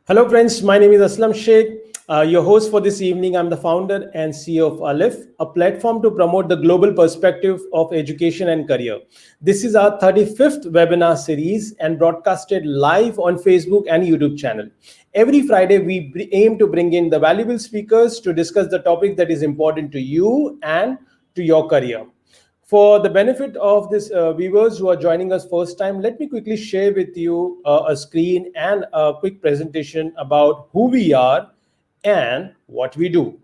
Hello, friends. My name is Aslam Sheikh, your host for this evening. I'm the founder and CEO of Aleph, a platform to promote the global perspective of education and career. This is our 35th webinar series and broadcasted live on Facebook and YouTube channel. Every Friday, we aim to bring in the valuable speakers to discuss the topic that is important to you and to your career. For the benefit of this viewers who are joining us first time, let me quickly share with you a screen and a quick presentation about who we are and what we do.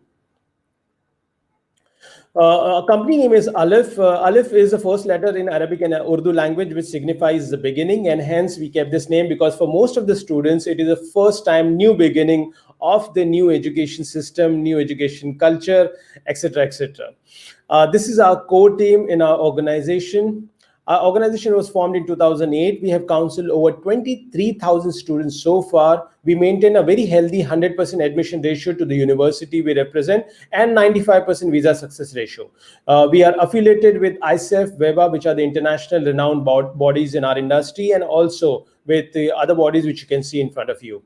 Our company name is Aleph. Aleph is the first letter in Arabic and Urdu language, which signifies the beginning, and hence we kept this name because for most of the students, it is the first time new beginning of the new education system, new education culture, etc., etc. This is our core team in our organization. Our organization was formed in 2008. We have counseled over 23,000 students so far. We maintain a very healthy 100% admission ratio to the university we represent and 95% visa success ratio. We are affiliated with ISEF, WEBA, which are the international renowned bodies in our industry, and also with the other bodies which you can see in front of you.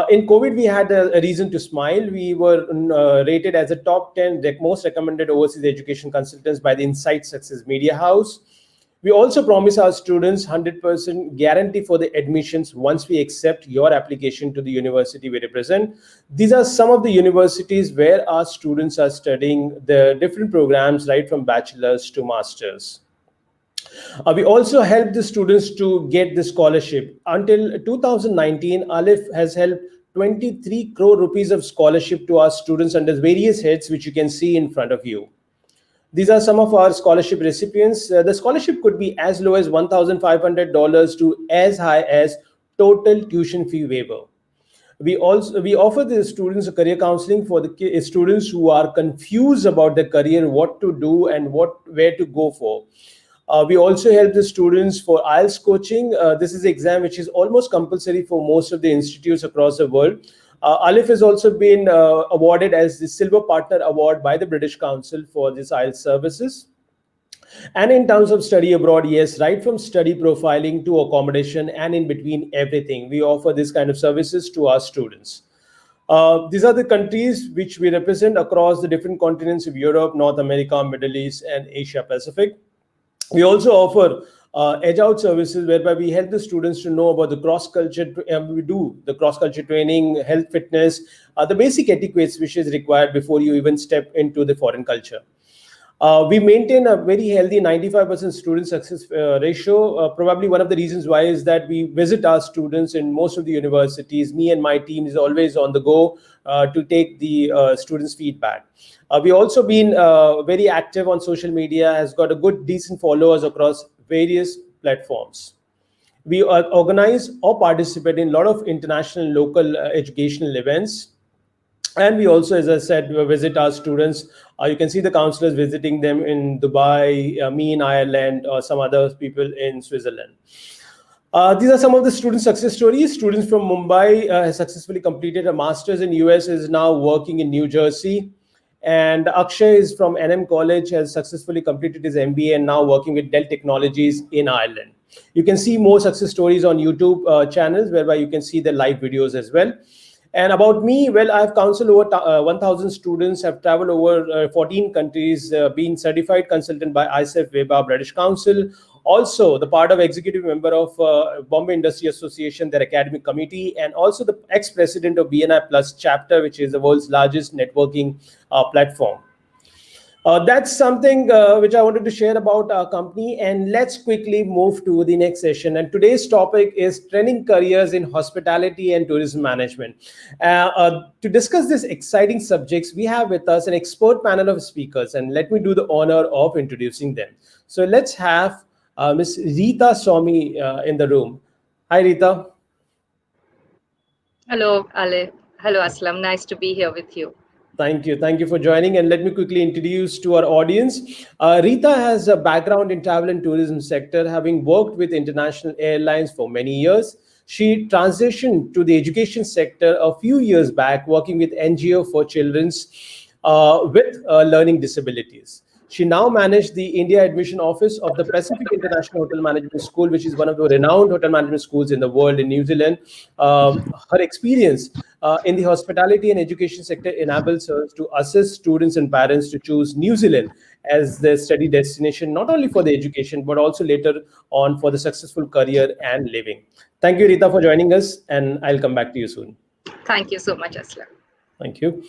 In COVID, we had a reason to smile. We were rated as a top 10 most recommended overseas education consultants by the Insight Success Media House. We also promise our students 100% guarantee for the admissions once we accept your application to the university we represent. These are some of the universities where our students are studying the different programs, right from bachelor's to master's. We also help the students to get the scholarship. Until 2019, Aleph has helped 23 crore rupees of scholarship to our students under various heads, which you can see in front of you. These are some of our scholarship recipients. The scholarship could be as low as $1,500 to as high as total tuition fee waiver. We offer the students a career counseling for the students who are confused about their career, what to do and where to go for. We also help the students for IELTS coaching. This is an exam which is almost compulsory for most of the institutes across the world. Aleph has also been awarded as the Silver Partner Award by the British Council for this IELTS services. And in terms of study abroad, yes, right from study profiling to accommodation and in between everything, we offer this kind of services to our students. These are the countries which we represent across the different continents of Europe, North America, Middle East, and Asia Pacific. We also offer edge out services whereby we help the students to know about the cross-culture. We do the cross-culture training, health, fitness, the basic etiquettes which is required before you even step into the foreign culture. We maintain a very healthy 95% student success ratio. Probably one of the reasons why is that we visit our students in most of the universities. Me and my team is always on the go to take the students' feedback. We also been very active on social media, has got a good, decent followers across various platforms. We organize or participate in a lot of international and local educational events. And we also, as I said, visit our students. You can see the counselors visiting them in Dubai, me in Ireland, or some other people in Switzerland. These are some of the student success stories. Students from Mumbai has successfully completed a master's in US, is now working in New Jersey. And Akshay is from NM College, has successfully completed his MBA and now working with Dell Technologies in Ireland. You can see more success stories on YouTube channels whereby you can see the live videos as well. And about me, well, I've counseled over 1,000 students, have traveled over 14 countries, been certified consultant by ISEF, WEBA, British Council. Also, the part of executive member of Bombay Industry Association, their academic committee, and also the ex-president of BNI Plus chapter, which is the world's largest networking platform. That's something which I wanted to share about our company. And let's quickly move to the next session. And today's topic is training careers in hospitality and tourism management. To discuss these exciting subjects, we have with us an expert panel of speakers. And let me do the honor of introducing them. So let's have Ms. Rita Swami in the room. Hi, Rita. Hello, Ale. Hello, Aslam. Nice to be here with you. Thank you. Thank you for joining. And let me quickly introduce to our audience. Rita has a background in travel and tourism sector, having worked with international airlines for many years. She transitioned to the education sector a few years back, working with NGO for children with learning disabilities. She now managed the India Admission Office of the Pacific International Hotel Management School, which is one of the renowned hotel management schools in the world in New Zealand. Her experience in the hospitality and education sector enables her to assist students and parents to choose New Zealand as their study destination, not only for the education, but also later on for the successful career and living. Thank you, Rita, for joining us, and I'll come back to you soon. Thank you so much, Aslam. Thank you.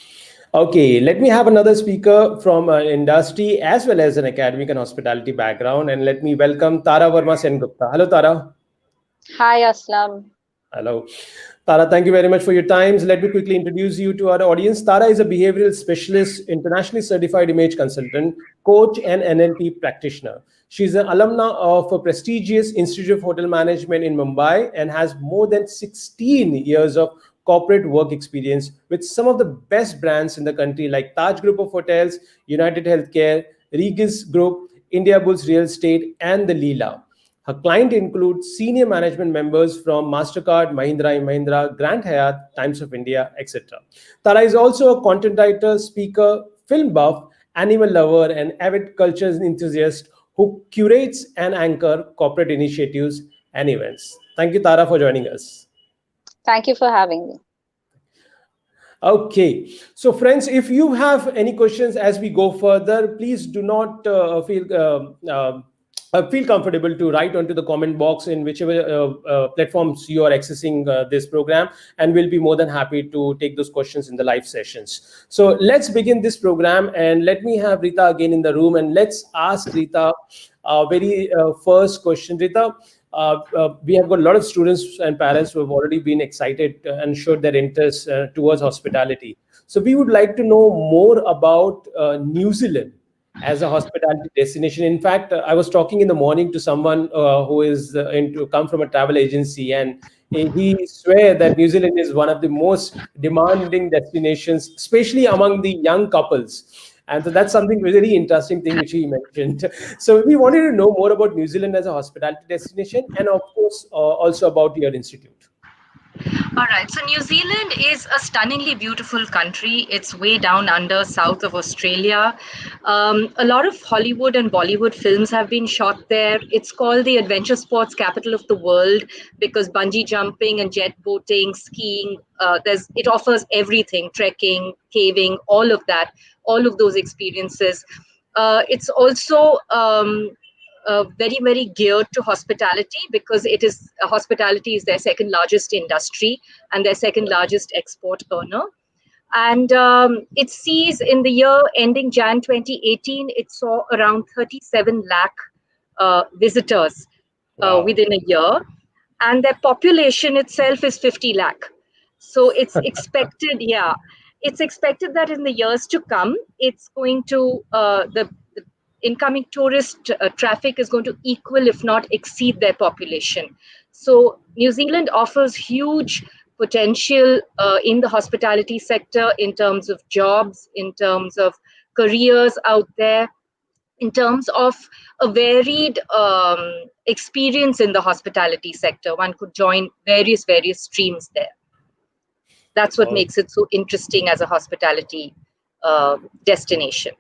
Okay, let me have another speaker from industry as well as an academic and hospitality background, and let me welcome Tara Verma Sengupta. Hello, Tara. Hi, Aslam. Hello. Tara, thank you very much for your time. So let me quickly introduce you to our audience. Tara is a behavioral specialist, internationally certified image consultant, coach, and NLP practitioner. She's an alumna of a prestigious Institute of Hotel Management in Mumbai and has more than 16 years of corporate work experience with some of the best brands in the country like Taj Group of Hotels, United Healthcare, Regis Group, India Bulls Real Estate, and the Leela. Her client includes senior management members from MasterCard, Mahindra & Mahindra, Grand Hyatt, Times of India, etc. Tara is also a content writer, speaker, film buff, animal lover, and avid culture enthusiast who curates and anchor corporate initiatives and events. Thank you, Tara, for joining us. Thank you for having me. Okay, so friends, if you have any questions as we go further, please do not feel comfortable to write onto the comment box in whichever platforms you are accessing this program, and we'll be more than happy to take those questions in the live sessions. So let's begin this program, and let me have Rita again in the room, and let's ask Rita very first question. Rita, we have got a lot of students and parents who have already been excited and showed their interest towards hospitality. So we would like to know more about New Zealand as a hospitality destination. In fact, I was talking in the morning to someone who is come from a travel agency, and he swear that New Zealand is one of the most demanding destinations, especially among the young couples. And so that's something very interesting thing which he mentioned. So we wanted to know more about New Zealand as a hospitality destination, and of course also about your institute. All right. So New Zealand is a stunningly beautiful country. It's way down under, south of Australia. A lot of Hollywood and Bollywood films have been shot there. It's called the adventure sports capital of the world because bungee jumping and jet boating, skiing, it offers everything, trekking, caving, all of that, all of those experiences. It's also very, very geared to hospitality because hospitality is their second largest industry and their second largest export earner. And it sees in the year ending Jan 2018, it saw around 37 lakh visitors within a year. And their population itself is 50 lakh. So it's expected, it's expected that in the years to come, it's going to, the incoming tourist traffic is going to equal, if not exceed, their population. So New Zealand offers huge potential in the hospitality sector in terms of jobs, in terms of careers out there, in terms of a varied experience in the hospitality sector. One could join various streams there. That's what makes it so interesting as a hospitality destination.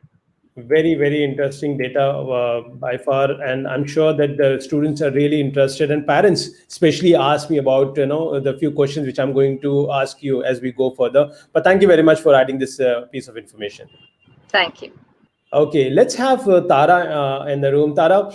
Very interesting data by far, and I'm sure that the students are really interested, and parents especially ask me about the few questions which I'm going to ask you as we go further. But thank you very much for adding this piece of information. Thank you. Okay, let's have Tara in the room. Tara,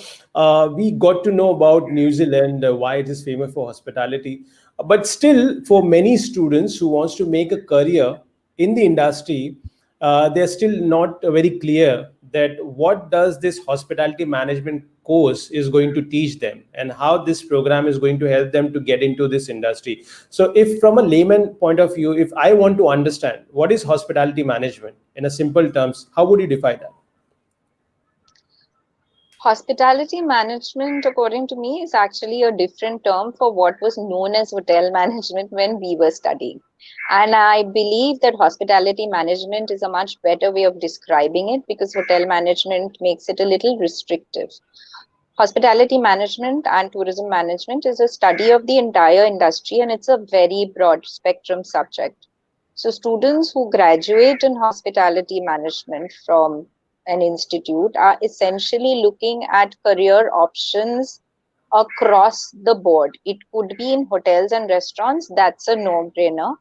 we got to know about New Zealand, why it is famous for hospitality, but still for many students who wants to make a career in the industry, they're still not very clear that what does this hospitality management course is going to teach them and how this program is going to help them to get into this industry. So if from a layman point of view, if I want to understand what is hospitality management in a simple terms, how would you define that? Hospitality management, according to me, is actually a different term for what was known as hotel management when we were studying. And I believe that hospitality management is a much better way of describing it because hotel management makes it a little restrictive. Hospitality management and tourism management is a study of the entire industry, and it's a very broad spectrum subject. So students who graduate in hospitality management from an institute are essentially looking at career options across the board. It could be in hotels and restaurants, that's a no-brainer.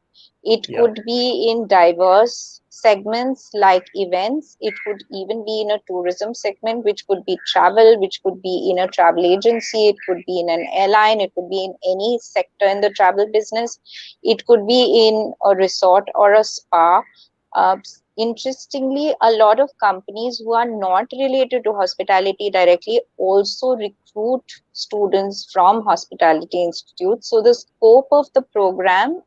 It Yeah. could be in diverse segments like events. It could even be in a tourism segment, which could be travel, which could be in a travel agency, it could be in an airline, it could be in any sector in the travel business. It could be in a resort or a spa. Uh, Interestingly, a lot of companies who are not related to hospitality directly also recruit students from hospitality institutes. So the scope of the program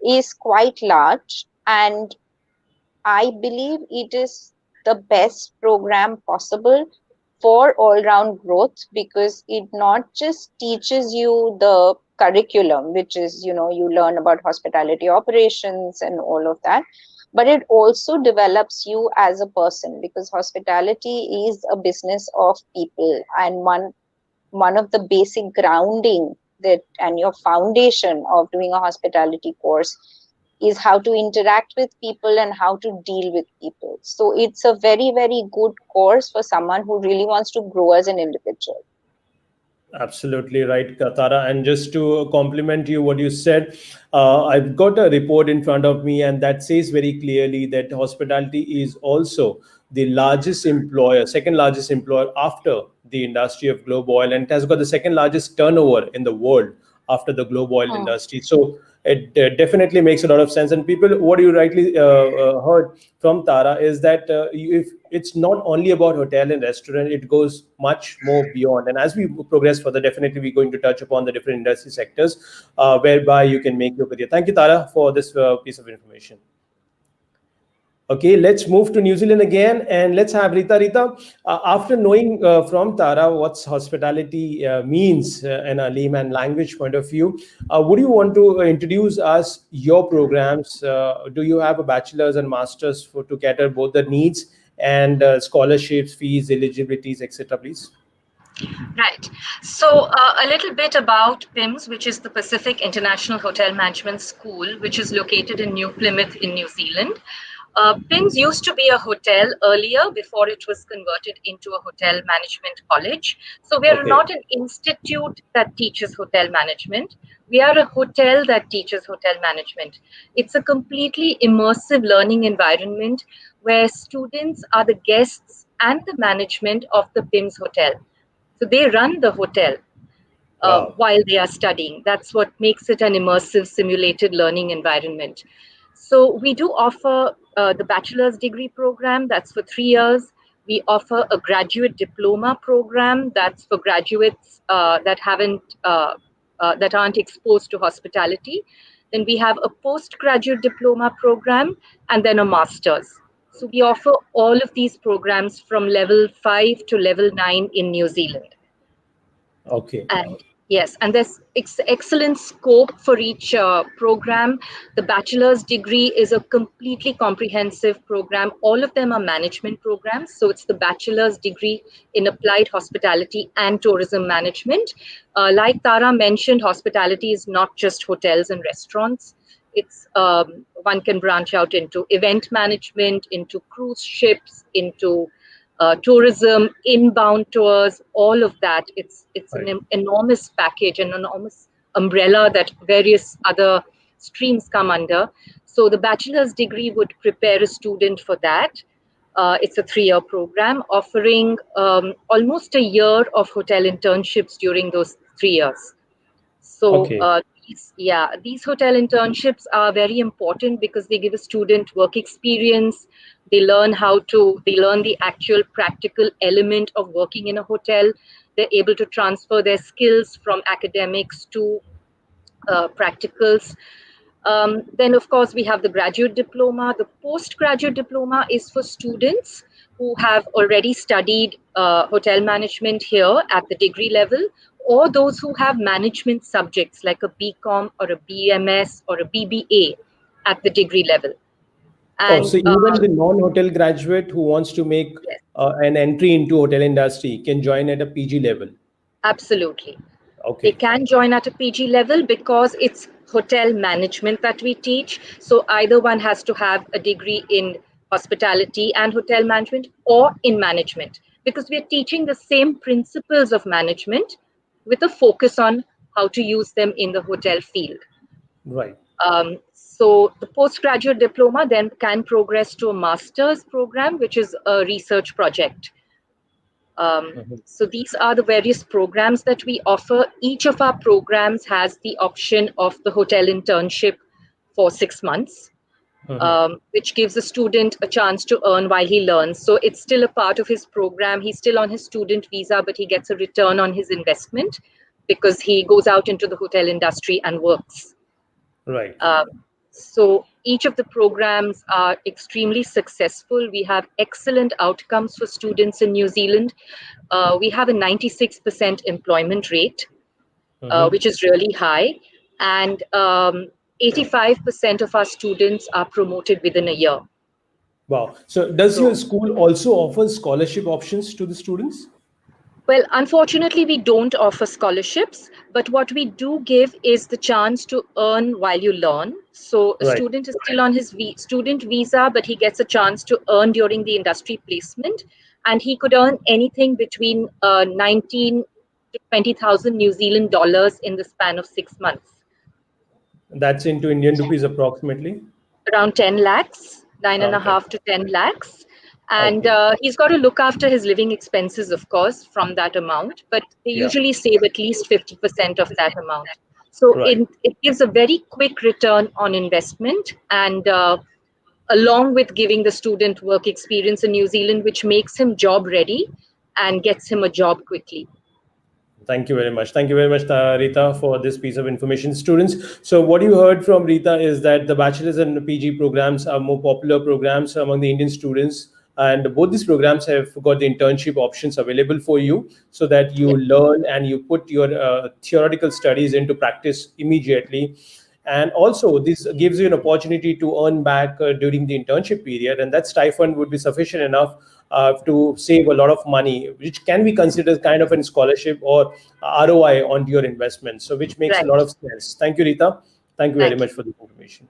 is quite large, and I believe it is the best program possible for all round growth, because it not just teaches you the curriculum, which is, you learn about hospitality operations and all of that, but it also develops you as a person, because hospitality is a business of people, and one of the basic grounding that and your foundation of doing a hospitality course is how to interact with people and how to deal with people. So it's a very, very good course for someone who really wants to grow as an individual. Absolutely right, Tara. And just to compliment you, what you said, I've got a report in front of me, and that says very clearly that hospitality is also the largest employer, second largest employer after the industry of globe oil, and it has got the second largest turnover in the world after the globe oil Hmm. industry. So it definitely makes a lot of sense. And people, what you rightly heard from Tara is that if it's not only about hotel and restaurant, it goes much more beyond. And as we progress further, definitely we're going to touch upon the different industry sectors whereby you can make your career. Thank you, Tara, for this piece of information. Okay, let's move to New Zealand again, and let's have Rita. Rita, after knowing from Tara what's hospitality means in a layman language point of view, would you want to introduce us your programs? Do you have a bachelor's and master's for to cater both the needs and scholarships, fees, eligibilities, etc. Please. Right. So, a little bit about PIHMS, which is the Pacific International Hotel Management School, which is located in New Plymouth in New Zealand. PIHMS used to be a hotel earlier before it was converted into a hotel management college. So, we are Okay. not an institute that teaches hotel management. We are a hotel that teaches hotel management. It's a completely immersive learning environment where students are the guests and the management of the PIHMS hotel. So they run the hotel Wow. while they are studying. That's what makes it an immersive simulated learning environment. So we do offer the bachelor's degree program, that's for 3 years. We offer a graduate diploma program, that's for graduates that aren't exposed to hospitality. Then we have a postgraduate diploma program, and then a master's. So we offer all of these programs from level 5 to level 9 in New Zealand. Okay. And yes, and there's excellent scope for each program. The bachelor's degree is a completely comprehensive program. All of them are management programs. So it's the bachelor's degree in applied hospitality and tourism management. Like Tara mentioned, hospitality is not just hotels and restaurants. It's one can branch out into event management, into cruise ships, into tourism, inbound tours, all of that. It's Right. an enormous package, an enormous umbrella that various other streams come under. So the bachelor's degree would prepare a student for that. It's a 3-year program offering almost a year of hotel internships during those 3 years. So Okay. these hotel internships are very important because they give a student work experience. They learn they learn the actual practical element of working in a hotel. They're able to transfer their skills from academics to practicals. Then, of course, we have the graduate diploma. The postgraduate diploma is for students who have already studied hotel management here at the degree level, or those who have management subjects like a BCom or a BMS or a BBA at the degree level. Oh, And so even the non-hotel graduate who wants to make yes, an entry into hotel industry can join at a PG level. absolutely. They Okay. can join at a PG level because it's hotel management that we teach. So either one has to have a degree in hospitality and hotel management, or in management, because we are teaching the same principles of management with a focus on how to use them in the hotel field. Right. So the postgraduate diploma then can progress to a master's program, which is a research project. Mhm. So these are the various programs that we offer. Each of our programs has the option of the hotel internship for 6 months, Mhm. which gives a student a chance to earn while he learns. So it's still a part of his program. He's still on his student visa, but he gets a return on his investment because he goes out into the hotel industry and works. Right. So each of the programs are extremely successful. We have excellent outcomes for students in New Zealand. We have a 96% employment rate, Mhm. which is really high. And 85% of our students are promoted within a year. Wow. So does your So school also offer scholarship options to the students? well, unfortunately, we don't offer scholarships, but what we do give is the chance to earn while you learn. So a Right. student is still on his student visa, but he gets a chance to earn during the industry placement, and he could earn anything between 19 to 20,000 New Zealand dollars in the span of 6 months. That's into Indian rupees approximately. Around 10 lakhs, nine and a Around 10. half to 10 lakhs. And Okay. he's got to look after his living expenses, of course, from that amount, but they Yeah. usually save at least 50% of that amount. So Right. it gives a very quick return on investment, and along with giving the student work experience in New Zealand, which makes him job ready and gets him a job quickly. Thank you very much. Thank you very much, Rita, for this piece of information. Students, so what you heard from Rita is that the bachelor's and PG programs are more popular programs among the Indian students. And both these programs have got the internship options available for you so that you Yeah, learn and you put your theoretical studies into practice immediately. And also this gives you an opportunity to earn back during the internship period, and that stipend would be sufficient enough to save a lot of money, which can be considered kind of a scholarship or ROI on your investment, so which makes a lot right. of sense. Thank you, Rita. Thank you very Thank much you. for the information.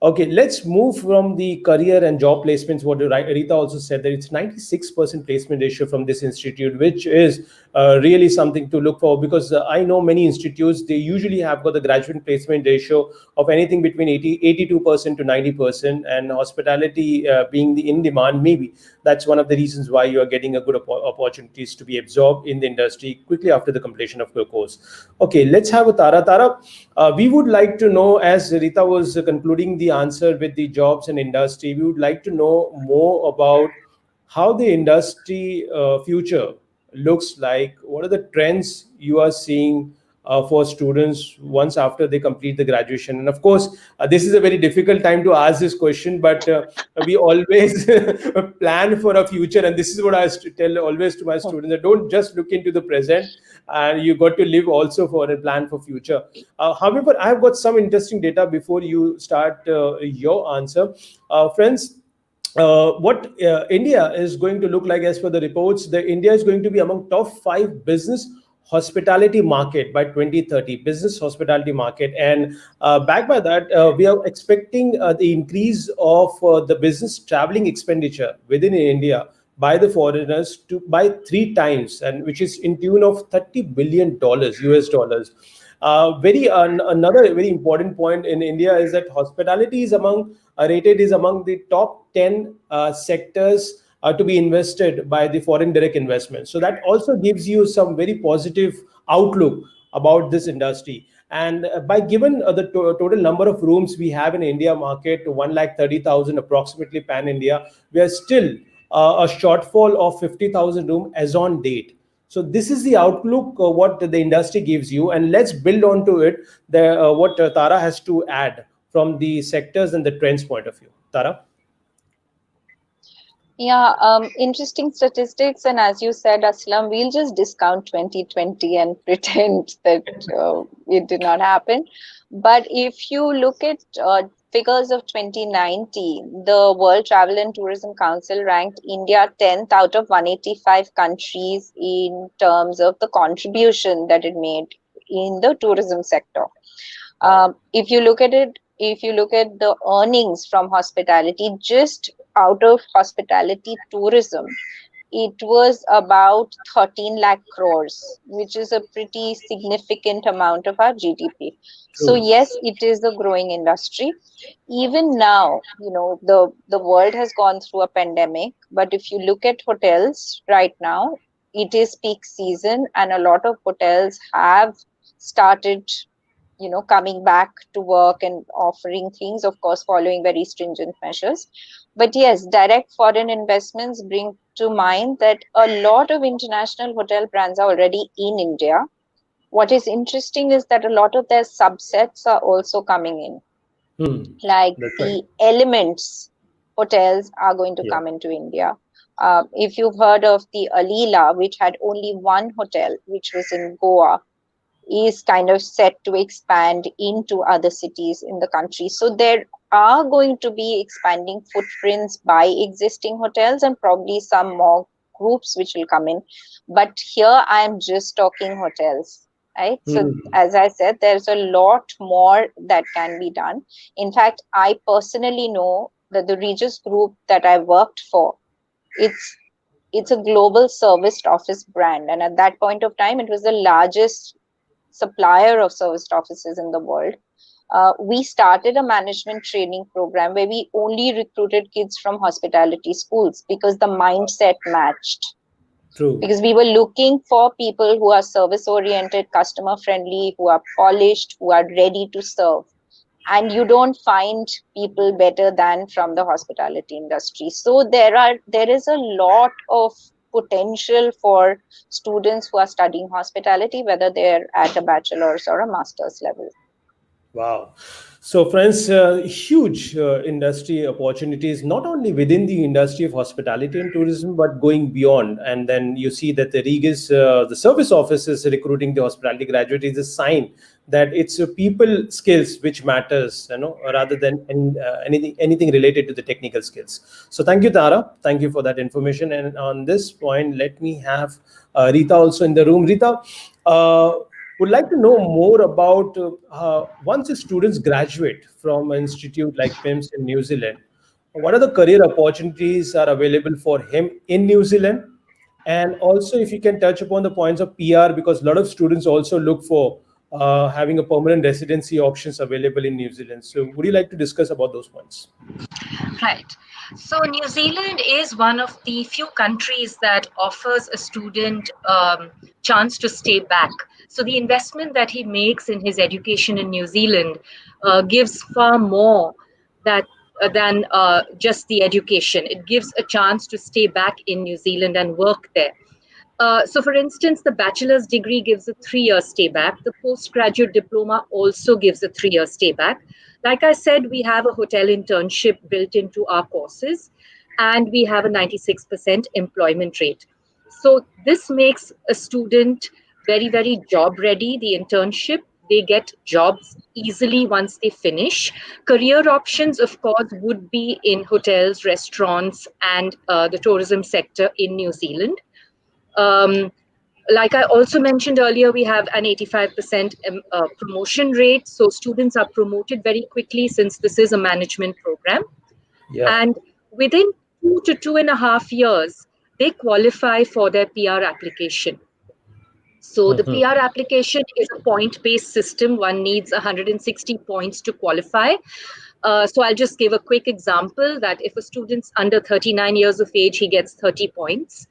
Okay, let's move from the career and job placements. What Rita also said, that it's 96% placement ratio from this institute, which is really something to look for, because I know many institutes, they usually have got the graduate placement ratio of anything between 82% to 90%, and hospitality being the in demand, maybe that's one of the reasons why you are getting a good opportunities to be absorbed in the industry quickly after the completion of your course. Okay, let's have a Tara. Tara, we would like to know, as Rita was concluding the answer with the jobs and industry, we would like to know more about how the industry future looks like. What are the trends you are seeing for students once after they complete the graduation? And of course, this is a very difficult time to ask this question, but we always plan for a future. And this is what I tell always to my students, that don't just look into the present, and you got to live also for a plan for future. However, I have got some interesting data before you start your answer. Friends, what India is going to look like as per the reports, the India is going to be among top 5 business hospitality market by 2030, business hospitality market. And backed by that, we are expecting the increase of the business traveling expenditure within India by the foreigners to by 3 times, and which is in tune of $30 billion US dollars. Another very important point in India is that hospitality is rated is among the top 10 sectors to be invested by the foreign direct investment. So that also gives you some very positive outlook about this industry. And by given the total number of rooms we have in India market, 1,30,000 approximately pan India, we are still a shortfall of 50,000 room as on date. So this is the outlook what the industry gives you, and let's build onto it the what Tara has to add from the sectors and the trends point of view. Tara. Yeah, interesting statistics. And as you said, Aslam, we'll just discount 2020 and pretend that it did not happen. But if you look at figures of 2019, the World Travel and Tourism Council ranked India 10th out of 185 countries in terms of the contribution that it made in the tourism sector. Wow. If you look at it, if you look at the earnings from hospitality, just out of hospitality tourism, it was about 13 lakh crores, which is a pretty significant amount of our GDP. So True. yes, it is a growing industry. Even now, the world has gone through a pandemic, but if you look at hotels right now, it is peak season, and a lot of hotels have started coming back to work and offering things, of course following very stringent measures. But yes, direct foreign investments bring to mind that a lot of international hotel brands are already in India. What is interesting is that a lot of their subsets are also coming in, like That's right. the Elements hotels are going to Yeah. come into India. If you've heard of the Alila, which had only one hotel, which was in Goa, is kind of set to expand into other cities in the country. So there are going to be expanding footprints by existing hotels and probably some more groups which will come in. But here I am just talking hotels, right? So as I said, there's a lot more that can be done. In fact, I personally know that the Regis group that I worked for, it's it's a global serviced office brand, and at that point of time it was the largest supplier of serviced offices in the world. We started a management training program where we only recruited kids from hospitality schools because the mindset matched. True. Because we were looking for people who are service oriented, customer friendly, who are polished, who are ready to serve. And you don't find people better than from the hospitality industry. So there is a lot of potential for students who are studying hospitality, whether they're at a bachelor's or a master's level. Wow. So, friends, huge industry opportunities, not only within the industry of hospitality and tourism, but going beyond. And then you see that the Regis, the service office is recruiting the hospitality graduate is a sign that it's people skills which matters, rather than anything related to the technical skills. So, thank you, Tara. Thank you for that information. And on this point, let me have Rita also in the room. Rita, would like to know more about once the students graduate from an institute like PIMS in New Zealand, what are the career opportunities are available for him in New Zealand? And also, if you can touch upon the points of PR, because a lot of students also look for having a permanent residency options available in New Zealand. So, would you like to discuss about those points? Right. So New Zealand is one of the few countries that offers a student chance to stay back. So the investment that he makes in his education in New Zealand gives far more that than just the education. It gives a chance to stay back in New Zealand and work there. So, for instance, the bachelor's degree gives a 3 year stay back. The postgraduate diploma also gives a 3 year stay back. Like I said, we have a hotel internship built into our courses, and we have a 96% employment rate. So, this makes a student very, very job ready. The internship, they get jobs easily once they finish. Career options, of course, would be in hotels, restaurants, and the tourism sector in New Zealand. um, like I also mentioned earlier, we have an 85% promotion rate. So students are promoted very quickly since this is a management program. Yeah. And within 2 to 2.5 years, they qualify for their PR application. So the PR application is a point-based system. One needs 160 points to qualify. So I'll just give a quick example that if a student's under 39 years of age, he gets 30 points.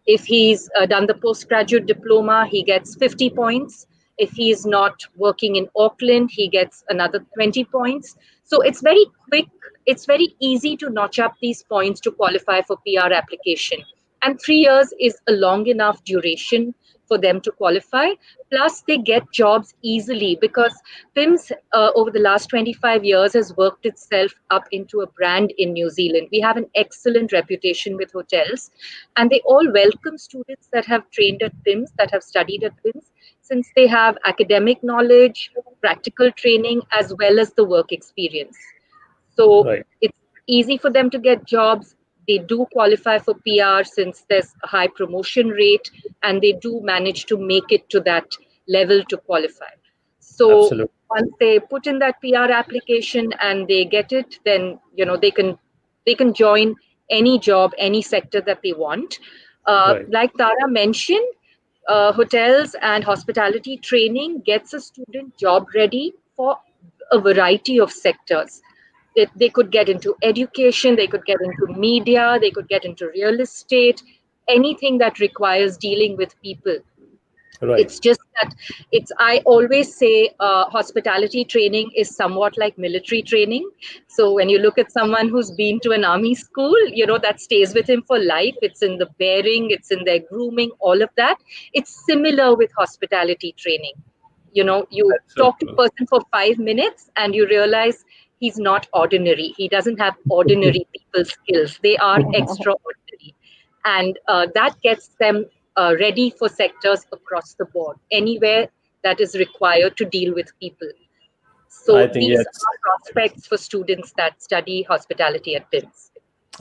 If he's done the postgraduate diploma, he gets 50 points. If he's not working in Auckland, he gets another 20 points. So it's very quick. It's very easy to notch up these points to qualify for PR application. And 3 years is a long enough duration for them to qualify. Plus, they get jobs easily because PIMS over the last 25 years has worked itself up into a brand in New Zealand. We have an excellent reputation with hotels, and they all welcome students that have trained at PIMS, that have studied at PIMS, since they have academic knowledge, practical training, as well as the work experience. So Right. it's easy for them to get jobs. They do qualify for PR since there's a high promotion rate, and they do manage to make it to that level to qualify. So Absolutely. once they put in that PR application and they get it, then they can join any job, any sector that they want. Right. Like Tara mentioned, hotels and hospitality training gets a student job ready for a variety of sectors. They could get into education, they could get into media, they could get into real estate, anything that requires dealing with people. Right. It's just that I always say hospitality training is somewhat like military training. So when you look at someone who's been to an army school, that stays with him for life. It's in the bearing, it's in their grooming, all of that. It's similar with hospitality training. You That's so talk to a true. person for 5 minutes and you realize he's not ordinary. He doesn't have ordinary people skills. They are extraordinary. And that gets them ready for sectors across the board, anywhere that is required to deal with people. I So think these yes. are prospects for students that study hospitality at PIMS.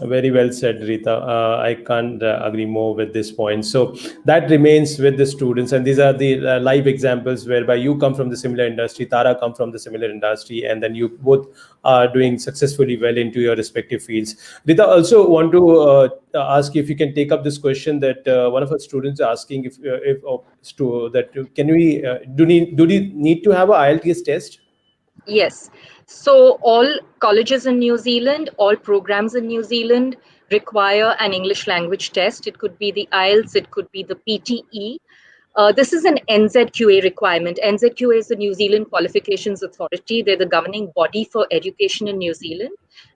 Very well said, Rita. I can't agree more with this point. So that remains with the students, and these are the live examples whereby you come from the similar industry, Tara come from the similar industry, and then you both are doing successfully well into your respective fields. Rita, also want to ask you if you can take up this question that one of our students are asking can we do we need to have a IELTS test? Yes. So all colleges in New Zealand, all programs in New Zealand require an English language test. It could be the IELTS, it could be the PTE. This is an NZQA requirement. NZQA is the New Zealand Qualifications Authority. They're the governing body for education in New Zealand.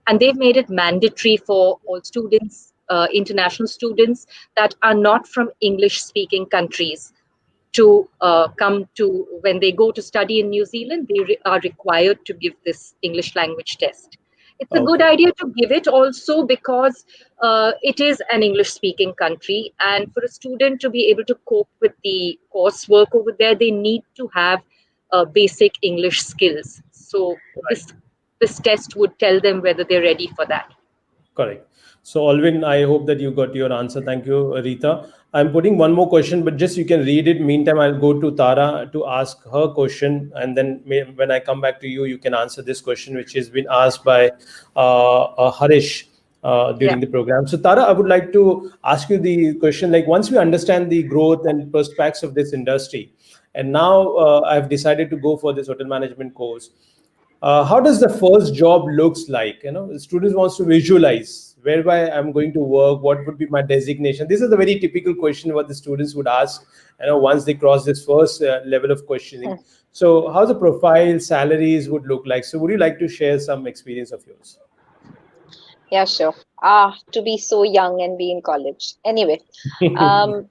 And they've made it mandatory for all students, international students that are not from English speaking countries to come to, when they go to study in New Zealand, they are required to give this English language test. It's a good Okay. idea to give it also because it is an English speaking country. And for a student to be able to cope with the coursework over there, they need to have basic English skills. So this test would tell them whether they're ready for that. Correct. So, Alvin, I hope that you got your answer. Thank you, Rita. I'm putting one more question, but just you can read it. Meantime, I'll go to Tara to ask her question, and then when I come back to you, you can answer this question, which has been asked by Harish Yeah. during the program. So, Tara, I would like to ask you the question: like, once we understand the growth and prospects of this industry, and now I've decided to go for this hotel management course, how does the first job looks like? The students wants to visualize whereby I'm going to work, what would be my designation. This is a very typical question what the students would ask, once they cross this first level of questioning. So how the profile salaries would look like? So would you like to share some experience of yours? Yeah, sure. To be so young and be in college. Anyway, um,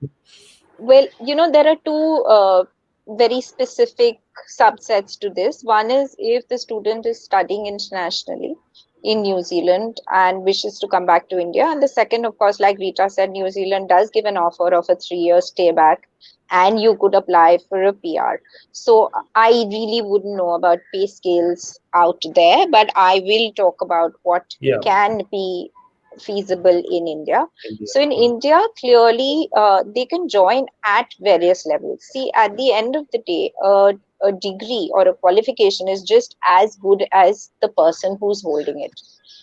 well, there are two very specific subsets to this. One is if the student is studying internationally in New Zealand and wishes to come back to India. And the second, of course, like Rita said, New Zealand does give an offer of a 3-year stay back and you could apply for a PR. So I really wouldn't know about pay scales out there, but I will talk about what Yeah. can be feasible in India. India. So in India, clearly they can join at various levels. See, at the end of the day, a degree or a qualification is just as good as the person who's holding it.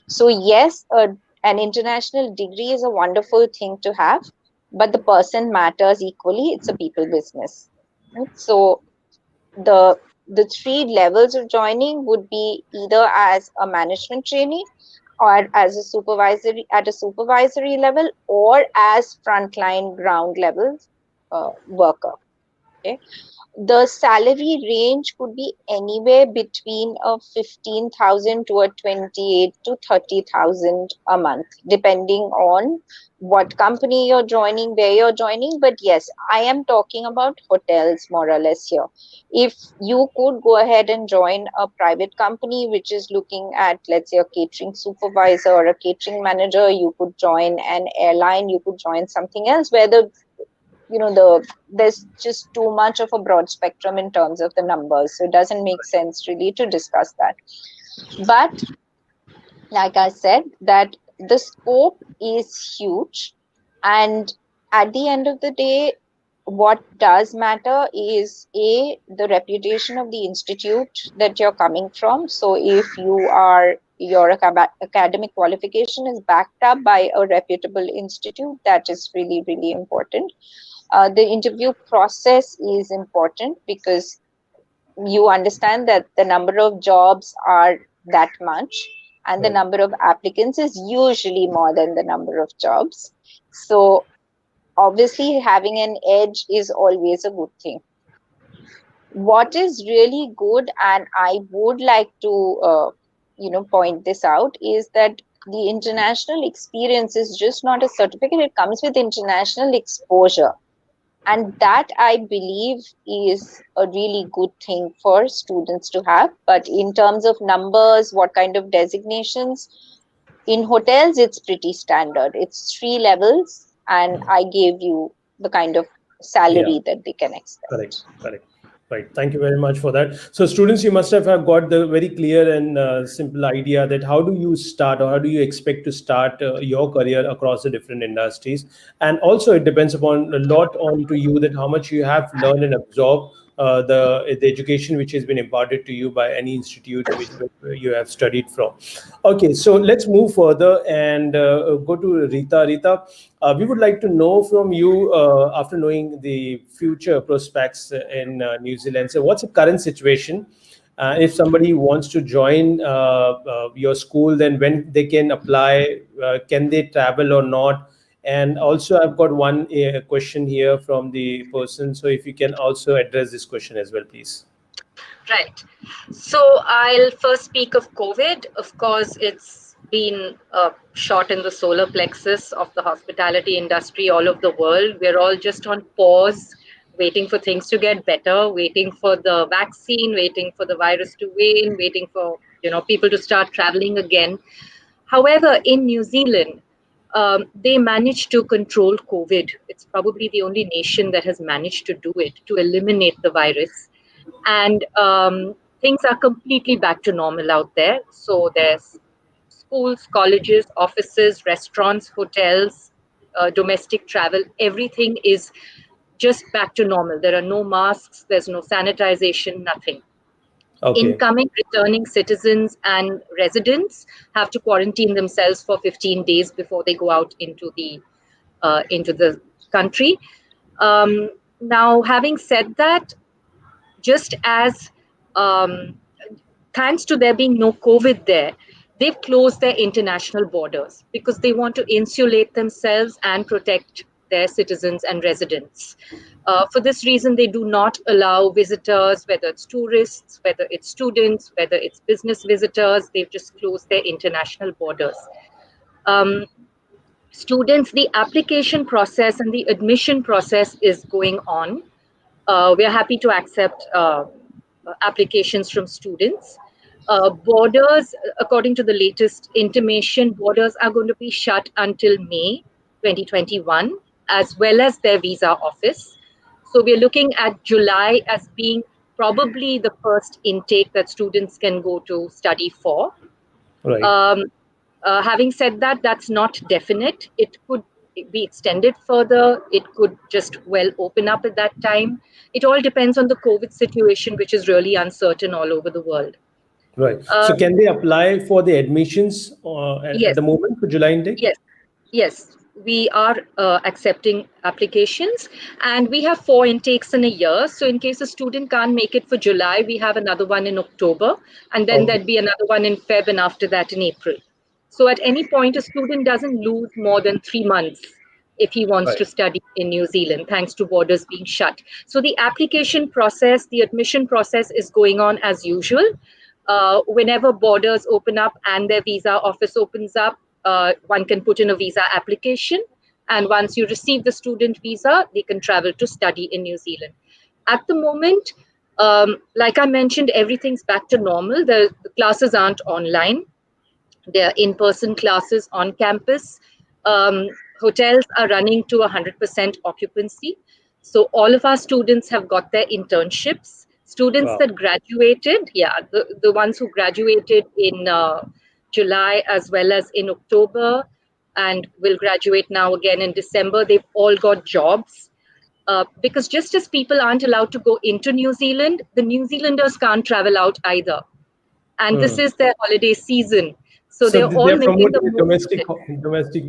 So yes, an international degree is a wonderful thing to have, but the person matters equally. It's a people business. Right? So the three levels of joining would be either as a management trainee or as a supervisory at a supervisory level or as frontline ground level worker. Okay, the salary range could be anywhere between a 15,000 to a 28 to 30,000 a month, depending on what company you're joining, where you're joining. But yes, I am talking about hotels more or less here. If you could go ahead and join a private company which is looking at, let's say, a catering supervisor or a catering manager, you could join an airline, you could join something else where there's just too much of a broad spectrum in terms of the numbers, so it doesn't make sense really to discuss that. But like I said, that the scope is huge, and at the end of the day, what does matter is the reputation of the institute that you're coming from. So if you are your academic qualification is backed up by a reputable institute. That is really, really important. The interview process is important because you understand that the number of jobs are that much, and the Right. number of applicants is usually more than the number of jobs. So obviously having an edge is always a good thing. What is really good, and I would like to point this out, is that the international experience is just not a certificate, it comes with international exposure, and that I believe is a really good thing for students to have. But in terms of numbers, what kind of designations, in hotels it's pretty standard, it's 3 levels, and I gave you the kind of Yeah. salary that they can Correct. expect. Correct. Right. Thank you very much for that. So, students, you must have got the very clear and simple idea that how do you start, or how do you expect to start your career across the different industries, and also it depends upon a lot on to you that how much you have learned and absorbed the education which has been imparted to you by any institute which you have studied from. Okay, so let's move further and go to Rita. Rita, we would like to know from you after knowing the future prospects in New Zealand. So, what's the current situation? If somebody wants to join your school, then when they can apply, can they travel or not? And also, I've got one question here from the person. So, if you can also address this question as well, please. Right. So I'll first speak of COVID. Of course, it's been a shot in the solar plexus of the hospitality industry all over the world. We're all just on pause, waiting for things to get better, waiting for the vaccine, waiting for the virus to wane, waiting for people to start traveling again. However, in New Zealand, they managed to control COVID. It's probably the only nation that has managed to do it, to eliminate the virus. And things are completely back to normal out there. So there's schools, colleges, offices, restaurants, hotels, domestic travel, everything is just back to normal. There are no masks, there's no sanitization, nothing. Okay. Incoming, returning citizens and residents have to quarantine themselves for 15 days before they go out into the country. Now, having said that, just as um, thanks to there being no COVID there, they've closed their international borders because they want to insulate themselves and protect their citizens and residents. For this reason, they do not allow visitors, whether it's tourists, whether it's students, whether it's business visitors. They've just closed their international borders. Um, Students, the application process and the admission process is going on. We are happy to accept applications from students. Borders, according to the latest intimation, borders are going to be shut until May 2021, as well as their visa office. So we're looking at July as being probably the first intake that students can go to study for. Right. Um, Having said that, that's not definite. It could be extended further. It could just well open up at that time. It all depends on the COVID situation, which is really uncertain all over the world. Right. So, Um, can they apply for the admissions at yes, the moment for July intake? yes, yes. We are accepting applications, and we have 4 intakes in a year. So, in case a student can't make it for July, we have another one in October, and then Okay. there'd be another one in Feb, and after that in April. So, at any point, a student doesn't lose more than 3 months if he wants Right. to study in New Zealand, thanks to borders being shut. So, the application process, the admission process is going on as usual. Whenever borders open up and their visa office opens up, one can put in a visa application. And once you receive the student visa, they can travel to study in New Zealand. At the moment, like I mentioned, everything's back to normal. The classes aren't online. There are in-person classes on campus. Hotels are running to 100% occupancy. So all of our students have got their internships. Students Wow. that graduated, yeah, the ones who graduated in July as well as in October and will graduate now again in December, they've all got jobs. Because just as people aren't allowed to go into New Zealand, the New Zealanders can't travel out either, and this Hmm. is their holiday season. So So they're all they're making the promoting the most of it. domestic.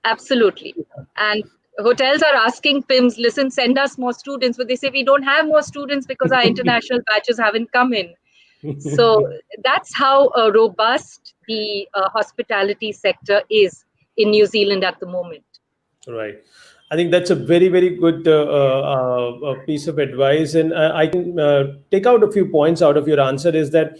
Absolutely. And hotels are asking PIMS, listen, send us more students. But they say we don't have more students because our international batches haven't come in. So that's how robust the hospitality sector is in New Zealand at the moment. Right. I think that's a very, very good piece of advice. And I can take out a few points out of your answer is that,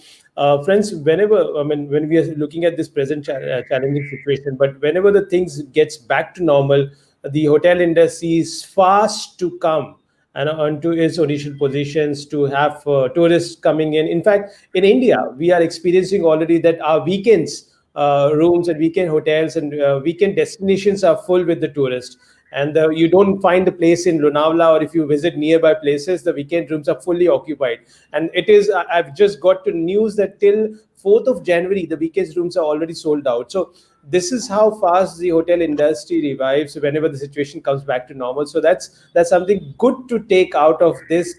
friends, whenever, I mean, when we are looking at this present challenging situation, but whenever the things gets back to normal, the hotel industry is fast to come and onto its initial positions to have tourists coming in. In fact, in India, we are experiencing already that our weekends rooms and weekend hotels and weekend destinations are full with the tourists. And you don't find the place in Lonavala, or if you visit nearby places, the weekend rooms are fully occupied. And it is, I've just got to news that till 4th of January, the weekend rooms are already sold out. So this is how fast the hotel industry revives whenever the situation comes back to normal. So that's something good to take out of this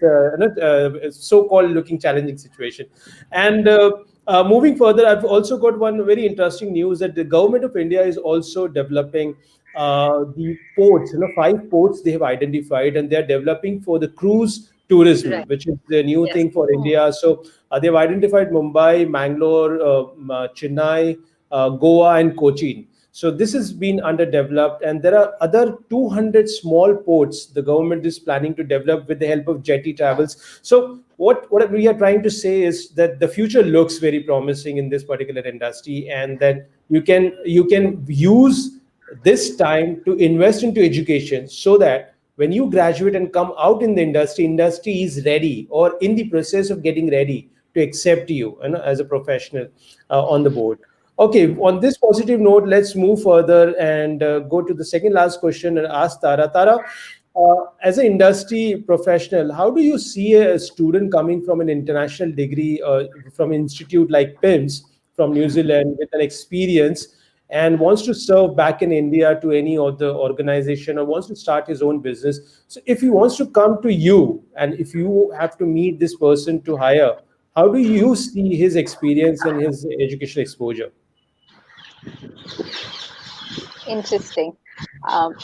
so-called looking challenging situation. And moving further, I've also got one very interesting news that the government of India is also developing the ports. 5 ports they have identified, and they are developing for the cruise tourism, Right. which is the new Yes. thing for India. So they've identified Mumbai, Mangalore, Chennai, Goa, and Cochin. So this has been underdeveloped, and there are other 200 small ports the government is planning to develop with the help of jetty travels. So what we are trying to say is that the future looks very promising in this particular industry, and that you can use this time to invest into education, so that when you graduate and come out in the industry is ready or in the process of getting ready to accept you, as a professional on the board. Okay, on this positive note, let's move further and go to the second last question and ask Tara. Tara, as an industry professional, how do you see a student coming from an international degree from an institute like PIMS from New Zealand with an experience and wants to serve back in India to any other organization or wants to start his own business? So if he wants to come to you and if you have to meet this person to hire, how do you see his experience and his educational exposure? Interesting. Um,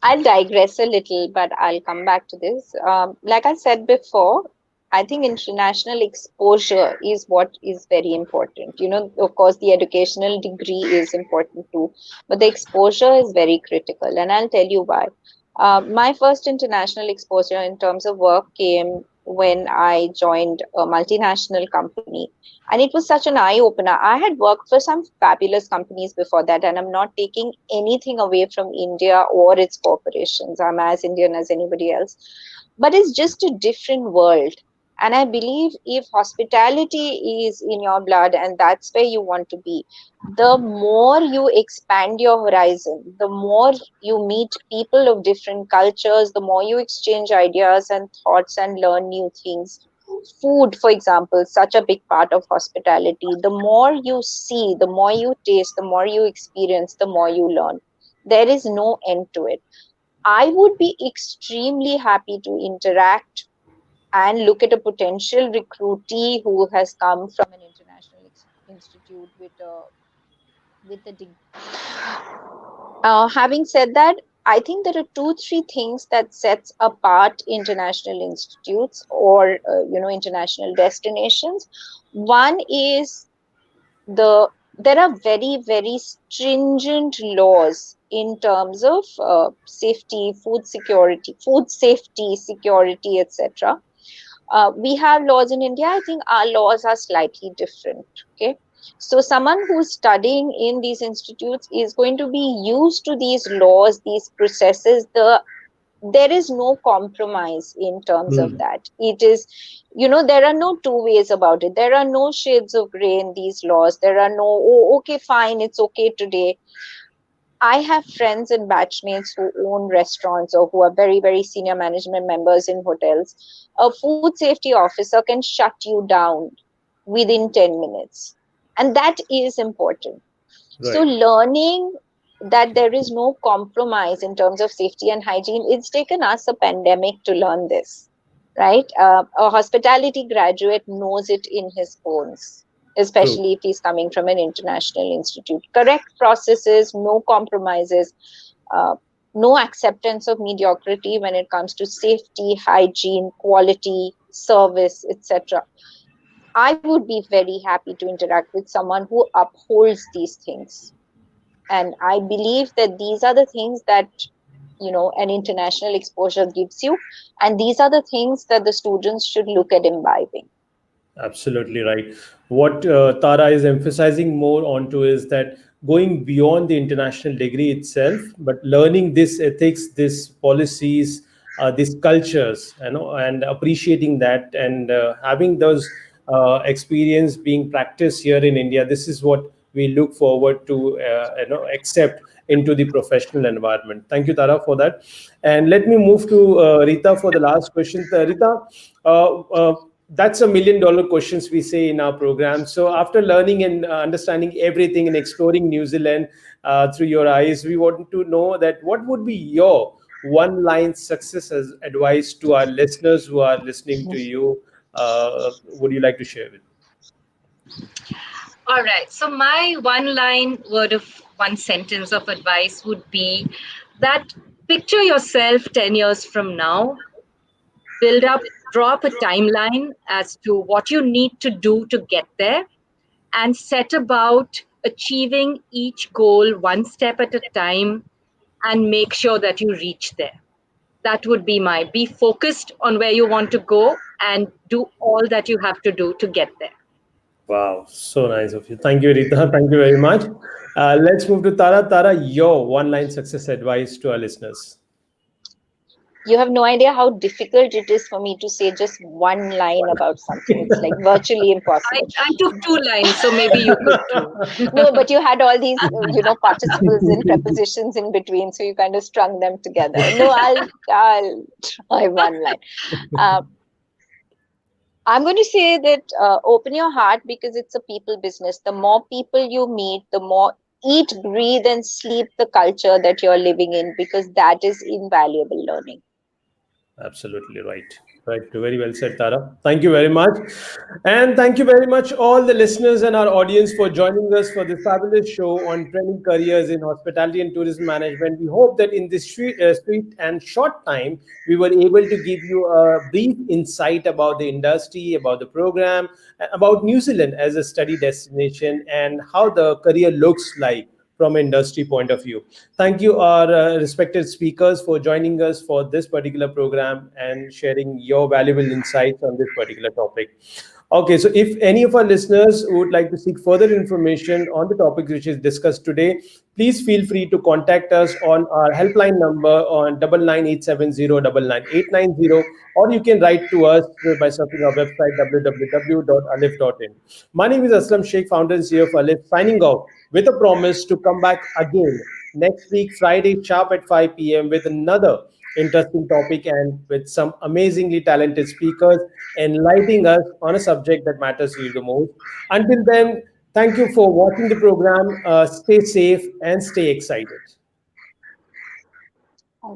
I'll digress a little, but I'll come back to this. Like I said before, I think international exposure is what is very important. Of course, the educational degree is important too, but the exposure is very critical. And I'll tell you why. My first international exposure in terms of work came when I joined a multinational company. And it was such an eye opener. I had worked for some fabulous companies before that, and I'm not taking anything away from India or its corporations. I'm as Indian as anybody else. But it's just a different world. And I believe if hospitality is in your blood and that's where you want to be, the more you expand your horizon, the more you meet people of different cultures, the more you exchange ideas and thoughts and learn new things. Food, for example, such a big part of hospitality. The more you see, the more you taste, the more you experience, the more you learn. There is no end to it. I would be extremely happy to interact and look at a potential recruitee who has come from an international institute with a degree. Having said that, I think there are two, three things that sets apart international institutes or international destinations. One is there are very, very stringent laws in terms of safety, food safety, security, etc. We have laws in India. I think our laws are slightly different. Okay. So someone who's studying in these institutes is going to be used to these laws, these processes. There is no compromise in terms of Hmm. that. It is, there are no two ways about it. There are no shades of gray in these laws. There are no, oh, okay, fine, it's okay today. I have friends and batchmates who own restaurants or who are very, very senior management members in hotels. A food safety officer can shut you down within 10 minutes. And that is important. So, Right. learning that there is no compromise in terms of safety and hygiene, it's taken us a pandemic to learn this, right? A hospitality graduate knows it in his bones. True. especially if he's coming from an international institute. Correct processes, no compromises, uh, no acceptance of mediocrity when it comes to safety, hygiene, quality, service, etc. I would be very happy to interact with someone who upholds these things. And I believe that these are the things that an international exposure gives you, and these are the things that the students should look at imbibing. Absolutely right. What Tara is emphasizing more onto is that going beyond the international degree itself, but learning this ethics, these policies, these cultures, and appreciating that, and having those experience being practiced here in India. This is what we look forward to, accept into the professional environment. Thank you, Tara, for that. And let me move to Rita for the last question. Rita, that's $1 million questions we say in our program. So after learning and understanding everything and exploring New Zealand through your eyes, we want to know that what would be your one line success as advice to our listeners who are listening to you? Would you like to share with? All right. So my one sentence of advice would be that picture yourself 10 years from now, draw up a timeline as to what you need to do to get there, and set about achieving each goal one step at a time, and make sure that you reach there. That would be be focused on where you want to go and do all that you have to do to get there. Wow, so nice of you. Thank you, Rita. Thank you very much. Let's move to Tara. Tara, your one line success advice to our listeners. You have no idea how difficult it is for me to say just one line about something. It's like virtually impossible. I took 2 lines, so maybe you could too. No, but you had all these, participles and prepositions in between, so you kind of strung them together. No, I'll try one line. I'm going to say that open your heart, because it's a people business. The more people you meet, the more eat, breathe, and sleep the culture that you're living in, because that is invaluable learning. Absolutely right. Right. Very well said, Tara. Thank you very much. And thank you very much, all the listeners and our audience, for joining us for this fabulous show on training careers in hospitality and tourism management. We hope that in this sweet and short time, we were able to give you a brief insight about the industry, about the program, about New Zealand as a study destination, and how the career looks like from industry point of view. Thank you, our respected speakers, for joining us for this particular program and sharing your valuable insights on this particular topic. Okay, so if any of our listeners would like to seek further information on the topic which is discussed today, please feel free to contact us on our helpline number on 9987099890, or you can write to us by surfing our website www.alif.in. My name is Aslam Sheikh, founder and CEO of Alif, signing off with a promise to come back again next week, Friday, sharp at 5 p.m. with another interesting topic and with some amazingly talented speakers enlightening us on a subject that matters to you the most. Until then, thank you for watching the program. Stay safe and stay excited.